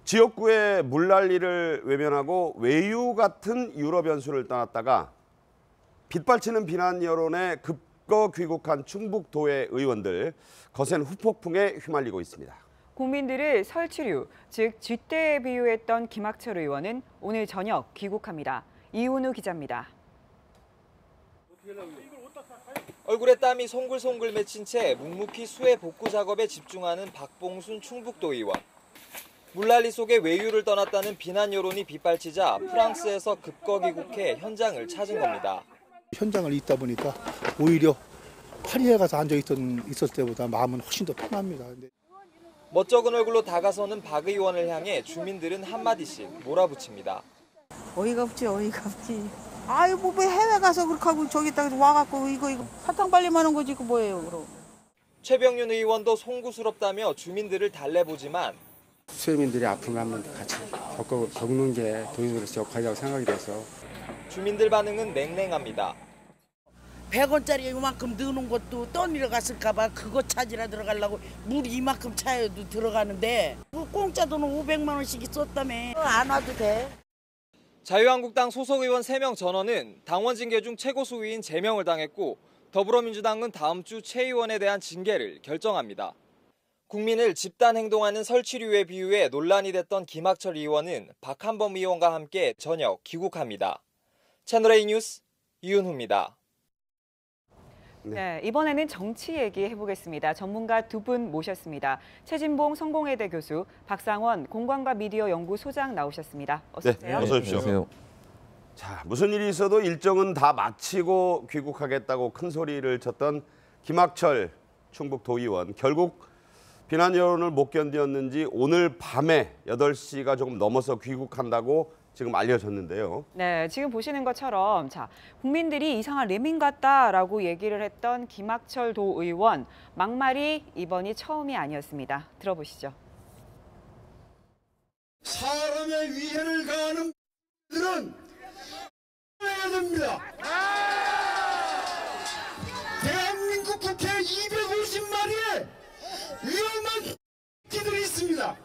지역구의 물난리를 외면하고 외유 같은 유럽 연수를 떠났다가 빗발치는 비난 여론에 급거 귀국한 충북도의 의원들 거센 후폭풍에 휘말리고 있습니다. 국민들을 설치류, 즉 쥐떼에 비유했던 김학철 의원은 오늘 저녁 귀국합니다. 이훈우 기자입니다. 얼굴에 땀이 송글송글 맺힌 채 묵묵히 수해 복구 작업에 집중하는 박봉순 충북도 의원. 물난리 속에 외유를 떠났다는 비난 여론이 빗발치자 프랑스에서 급거 귀국해 현장을 찾은 겁니다. 현장을 있다 보니까 오히려 파리에 가서 있었을 때보다 마음은 훨씬 더 편합니다. 멋쩍은 얼굴로 다가서는 박 의원을 향해 주민들은 한마디씩 몰아붙입니다. 어이가 없지, 어이가 없지. 아유, 뭐 해외 가서 그렇게 하고 저기다가 와갖고 이거 사탕 빨리만 한 거지, 그 뭐예요, 그럼. 최병윤 의원도 송구스럽다며 주민들을 달래보지만 수해민들이 아픔을 한번 같이 겪는 게 도의원으로서 역할이라고 생각이 돼서 주민들 반응은 냉랭합니다. 100원짜리 이만큼 넣어놓은 것도 떠내려 갔을까 봐 그거 찾으러 들어가려고 물이 이만큼 차여도 들어가는데 공짜 돈은 500만 원씩 썼다며. 안 와도 돼. 자유한국당 소속 의원 3명 전원은 당원 징계 중 최고 수위인 제명을 당했고 더불어민주당은 다음 주 최 의원에 대한 징계를 결정합니다. 국민을 집단 행동하는 설치류에 비유해 논란이 됐던 김학철 의원은 박한범 의원과 함께 저녁 귀국합니다. 채널A 뉴스 이윤후입니다. 네, 이번에는 정치 얘기 해보겠습니다. 전문가 두 분 모셨습니다. 최진봉 성공회대 교수, 박상원 공관과 미디어 연구 소장 나오셨습니다. 어서 오세요. 네, 어서 오십시오. 안녕하세요. 자, 무슨 일이 있어도 일정은 다 마치고 귀국하겠다고 큰 소리를 쳤던 김학철 충북도의원. 결국 비난 여론을 못 견디었는지 오늘 밤에 8시가 조금 넘어서 귀국한다고 지금 알려졌는데요. 네, 지금 보시는 것처럼 국민들이 이상한 레민 같다라고 얘기를 했던 김학철 도의원, 막말이 이번이 처음이 아니었습니다. 들어보시죠. 사람의 위해를 가하는 들은 해야 됩니다. 대한민국 국회 250마리의 위험한 끼들이 있습니다.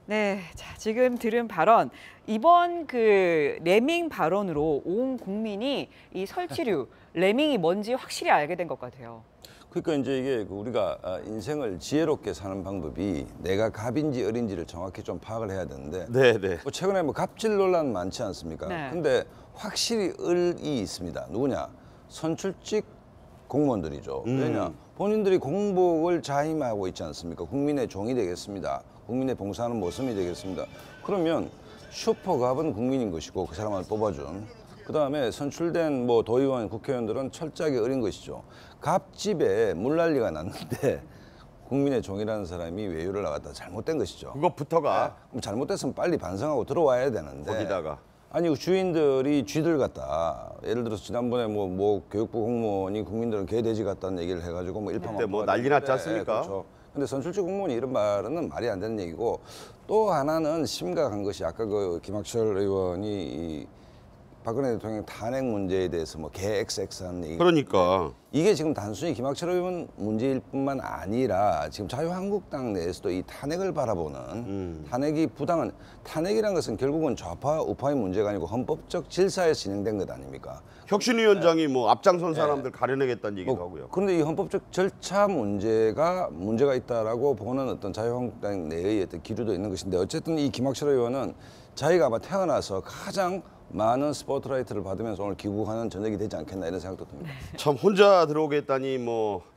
네, 지금 들은 발언, 이번 레밍 발언으로 온 국민이 이 설치류, 레밍이 뭔지 확실히 알게 된 것 같아요. 그러니까 이제 이게 우리가 인생을 지혜롭게 사는 방법이 내가 갑인지 을인지를 정확히 좀 파악을 해야 되는데 네네. 최근에 갑질 논란 많지 않습니까? 네. 근데 확실히 을이 있습니다. 누구냐? 선출직 공무원들이죠. 왜냐? 본인들이 공복을 자임하고 있지 않습니까? 국민의 종이 되겠습니다. 국민의 봉사하는 모습이 되겠습니다. 그러면 슈퍼갑은 국민인 것이고 그 사람을 뽑아준. 그다음에 선출된 도의원, 국회의원들은 철저하게 어린 것이죠. 갑집에 물난리가 났는데 국민의 종이라는 사람이 외유를 나갔다 잘못된 것이죠. 그것부터가. 네? 그럼 잘못됐으면 빨리 반성하고 들어와야 되는데. 거기다가. 아니 주인들이 쥐들 같다. 예를 들어서 지난번에 교육부 공무원이 국민들은 개돼지 같다는 얘기를 해가지고 일파만파 난리 났지 않습니까? 그렇죠. 근데 선출직 공무원이 이런 말은 말이 안 되는 얘기고 또 하나는 심각한 것이 아까 김학철 의원이 박근혜 대통령 탄핵 문제에 대해서 개XX하는 얘기. 그러니까. 이게 지금 단순히 김학철 의원 문제일 뿐만 아니라 지금 자유한국당 내에서도 이 탄핵을 바라보는 탄핵이 부당한 탄핵이라는 것은 결국은 좌파 우파의 문제가 아니고 헌법적 질서에서 진행된 것 아닙니까? 혁신위원장이 앞장선 사람들 가려내겠다는 얘기도 하고요. 그런데 이 헌법적 절차 문제가 있다라고 보는 어떤 자유한국당 내의 어떤 기류도 있는 것인데 어쨌든 이 김학철 의원은 자기가 아마 태어나서 가장 많은 스포트라이트를 받으면서 오늘 귀국하는 저녁이 되지 않겠나 이런 생각도 듭니다. 참 혼자 들어오겠다니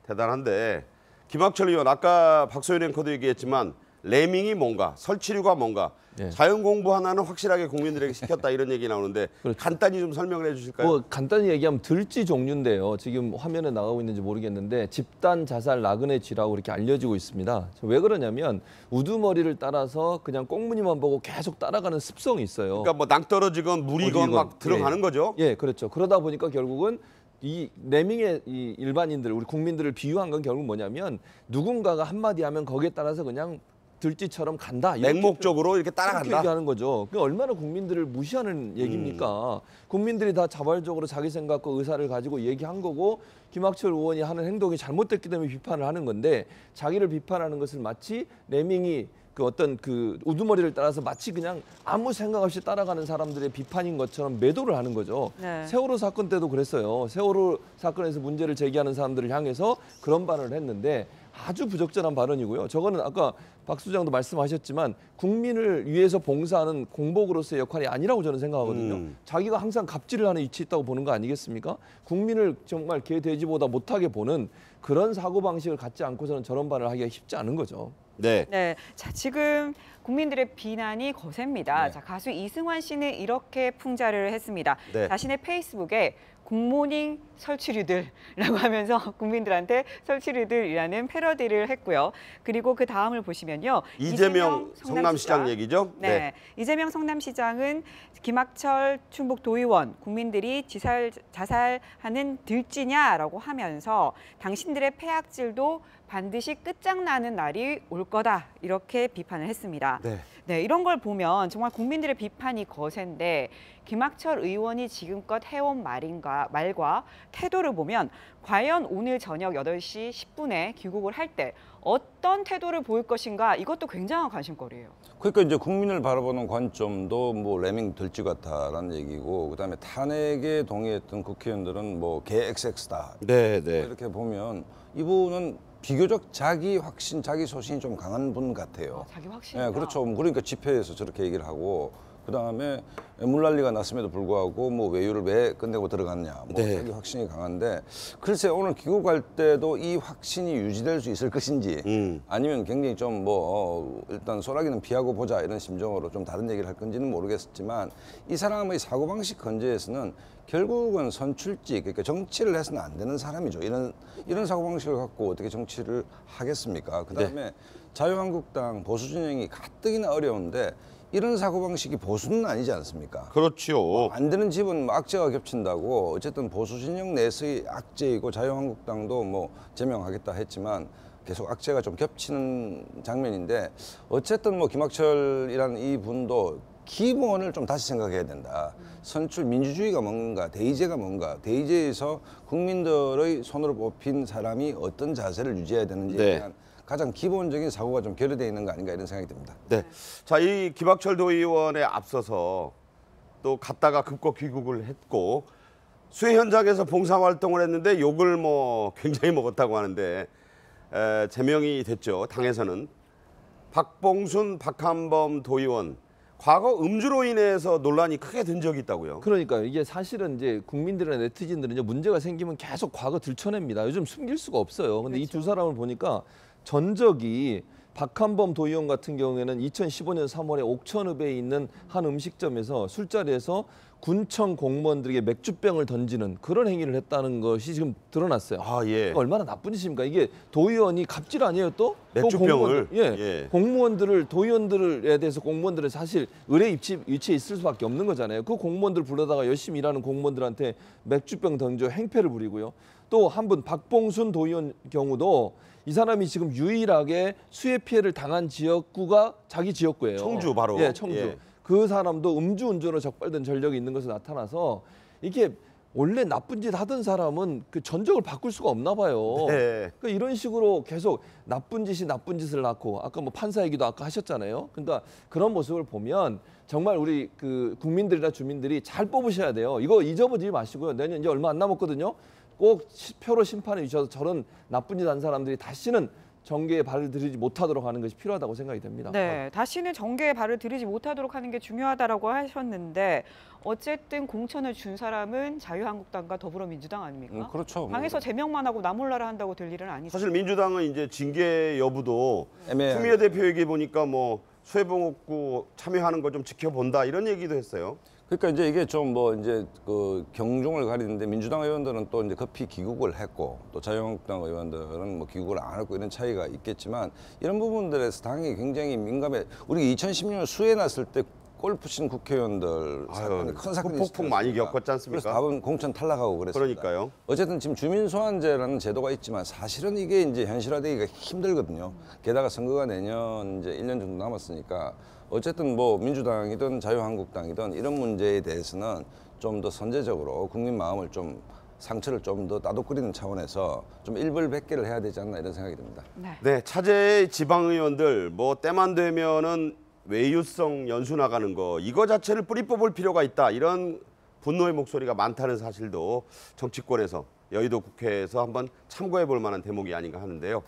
대단한데 김학철 의원 아까 박소연 앵커도 얘기했지만 레밍이 뭔가 설치류가 뭔가 자연 공부 하나는 확실하게 국민들에게 시켰다 이런 얘기 나오는데 그렇죠. 간단히 좀 설명을 해주실까요? 간단히 얘기하면 들쥐 종류인데요. 지금 화면에 나가고 있는지 모르겠는데 집단 자살 나그네 쥐라고 이렇게 알려지고 있습니다. 왜 그러냐면 우두머리를 따라서 그냥 꽁무니만 보고 계속 따라가는 습성이 있어요. 그러니까 낭떠러지건 물이건 막 들어가는 거죠? 예, 그렇죠. 그러다 보니까 결국은 이 레밍의 이 일반인들, 우리 국민들을 비유한 건 결국 뭐냐면 누군가가 한마디 하면 거기에 따라서 그냥 들쥐처럼 간다. 맹목적으로 이렇게 따라간다. 얘기하는 거죠. 그 얼마나 국민들을 무시하는 얘기입니까? 국민들이 다 자발적으로 자기 생각과 의사를 가지고 얘기한 거고 김학철 의원이 하는 행동이 잘못됐기 때문에 비판을 하는 건데 자기를 비판하는 것을 마치 레밍이 그 어떤 그 우두머리를 따라서 마치 그냥 아무 생각 없이 따라가는 사람들의 비판인 것처럼 매도를 하는 거죠. 네. 세월호 사건 때도 그랬어요. 세월호 사건에서 문제를 제기하는 사람들을 향해서 그런 발언을 했는데 아주 부적절한 발언이고요. 저거는 아까 박 수장도 말씀하셨지만 국민을 위해서 봉사하는 공복으로서의 역할이 아니라고 저는 생각하거든요. 자기가 항상 갑질을 하는 위치에 있다고 보는 거 아니겠습니까? 국민을 정말 개 돼지보다 못하게 보는 그런 사고방식을 갖지 않고서는 저런 발언을 하기가 쉽지 않은 거죠. 네. 네, 자 지금 국민들의 비난이 거셉니다. 네. 자 가수 이승환 씨는 이렇게 풍자를 했습니다. 네. 자신의 페이스북에 굿모닝 설치류들라고 하면서 국민들한테 설치류들이라는 패러디를 했고요. 그리고 그 다음을 보시면요. 이재명 성남시장 얘기죠? 네. 이재명 성남시장은 김학철 충북도의원 국민들이 자살하는 들쥐냐라고 하면서 당신들의 폐악질도 반드시 끝장나는 날이 올 거다 이렇게 비판을 했습니다. 네. 네, 이런 걸 보면 정말 국민들의 비판이 거센데 김학철 의원이 지금껏 해온 말과 태도를 보면 과연 오늘 저녁 8시 10분에 귀국을 할 때 어떤 태도를 보일 것인가 이것도 굉장한 관심거리예요. 그러니까 이제 국민을 바라보는 관점도 뭐 레밍 들쥐 같다라는 얘기고 그다음에 탄핵에 동의했던 국회의원들은 뭐 개 XX다. 네, 네. 이렇게 보면 이분은 비교적 자기 확신, 자기 소신이 좀 강한 분 같아요. 자기 확신. 네, 그렇죠. 그러니까 집회에서 저렇게 얘기를 하고 그다음에 물난리가 났음에도 불구하고 뭐 외유를 왜 끝내고 들어갔냐. 뭐 네. 자기 확신이 강한데 글쎄 오늘 귀국할 때도 이 확신이 유지될 수 있을 것인지 아니면 굉장히 좀 뭐 일단 소라기는 피하고 보자 이런 심정으로 좀 다른 얘기를 할 건지는 모르겠지만 이 사람의 사고방식 건재에서는 결국은 선출직, 그러니까 정치를 해서는 안 되는 사람이죠. 이런 사고방식을 갖고 어떻게 정치를 하겠습니까? 그다음에 자유한국당 보수 진영이 가뜩이나 어려운데 이런 사고방식이 보수는 아니지 않습니까? 그렇죠. 안 되는 집은 뭐 악재가 겹친다고 어쨌든 보수 진영 내에서의 악재이고 자유한국당도 뭐 제명하겠다 했지만 계속 악재가 좀 겹치는 장면인데 어쨌든 뭐 김학철이라는 이 분도 기본을 좀 다시 생각해야 된다. 선출 민주주의가 뭔가, 대의제가 뭔가, 대의제에서 국민들의 손으로 뽑힌 사람이 어떤 자세를 유지해야 되는지에 네. 대한 가장 기본적인 사고가 좀 결여되어 있는 거 아닌가 이런 생각이 듭니다. 네. 자, 이 김학철 도의원에 앞서서 또 갔다가 급거 귀국을 했고 수해 현장에서 봉사활동을 했는데 욕을 뭐 굉장히 먹었다고 하는데 제명이 됐죠. 당에서는. 박봉순, 박한범 도의원 과거 음주로 인해서 논란이 크게 된 적이 있다고요. 그러니까 이게 사실은 이제 국민들이나 네티즌들은 이제 문제가 생기면 계속 과거 들춰냅니다. 요즘 숨길 수가 없어요. 근데 이 두 사람을 보니까 전적이 박한범 도의원 같은 경우에는 2015년 3월에 옥천읍에 있는 한 음식점에서 술자리에서 군청 공무원들에게 맥주병을 던지는 그런 행위를 했다는 것이 지금 드러났어요. 아, 예. 얼마나 나쁜 짓입니까? 이게 도의원이 갑질 아니에요 또? 맥주병을? 예. 공무원들을 도의원들에 대해서 공무원들은 사실 의뢰 위치에 있을 수밖에 없는 거잖아요. 그 공무원들 불러다가 열심히 일하는 공무원들한테 맥주병 던져 행패를 부리고요. 또 한 분 박봉순 도의원 경우도 이 사람이 지금 유일하게 수해 피해를 당한 지역구가 자기 지역구예요. 청주 바로. 예, 청주. 예. 그 사람도 음주운전으로 적발된 전력이 있는 것으로 나타나서 이게 원래 나쁜 짓 하던 사람은 그 전적을 바꿀 수가 없나 봐요. 네. 그러니까 이런 식으로 계속 나쁜 짓이 나쁜 짓을 낳고 아까 뭐 판사 얘기도 아까 하셨잖아요. 그러니까 그런 모습을 보면 정말 우리 그 국민들이나 주민들이 잘 뽑으셔야 돼요. 이거 잊어버리지 마시고요. 내년 이제 얼마 안 남았거든요. 꼭 표로 심판해 주셔서 저런 나쁜 짓 한 사람들이 다시는 정계에 발을 들이지 못하도록 하는 것이 필요하다고 생각이 됩니다. 네, 다시는 정계에 발을 들이지 못하도록 하는 게 중요하다라고 하셨는데 어쨌든 공천을 준 사람은 자유한국당과 더불어민주당 아닙니까? 그렇죠. 당에서 제명만 하고 나몰라라 한다고 될 일은 아니죠. 사실 민주당은 이제 징계 여부도 애매하게. 추미애 대표 얘기 보니까 뭐 수해봉업구 참여하는 거 좀 지켜본다 이런 얘기도 했어요. 그러니까 이제 이게 좀 뭐 이제 그 경중을 가리는데 민주당 의원들은 또 이제 급히 귀국을 했고 또 자유한국당 의원들은 뭐 귀국을 안 했고 이런 차이가 있겠지만 이런 부분들에서 당이 굉장히 민감해. 우리가 2010년 수해 났을 때 골프 친 국회의원들 사건이 큰 사건이 폭풍 많이 있었습니다. 겪었지 않습니까? 그래서 답은 공천 탈락하고 그랬습니다. 그러니까요. 어쨌든 지금 주민소환제라는 제도가 있지만 사실은 이게 이제 현실화되기가 힘들거든요. 게다가 선거가 내년 이제 1년 정도 남았으니까 어쨌든 뭐 민주당이든 자유한국당이든 이런 문제에 대해서는 좀 더 선제적으로 국민 마음을 좀 상처를 좀 더 따독거리는 차원에서 좀 일벌백계를 해야 되지 않나 이런 생각이 듭니다. 네, 차제의 지방의원들 뭐 때만 되면은 외유성 연수 나가는 거 이거 자체를 뿌리 뽑을 필요가 있다. 이런 분노의 목소리가 많다는 사실도 정치권에서 여의도 국회에서 한번 참고해 볼 만한 대목이 아닌가 하는데요.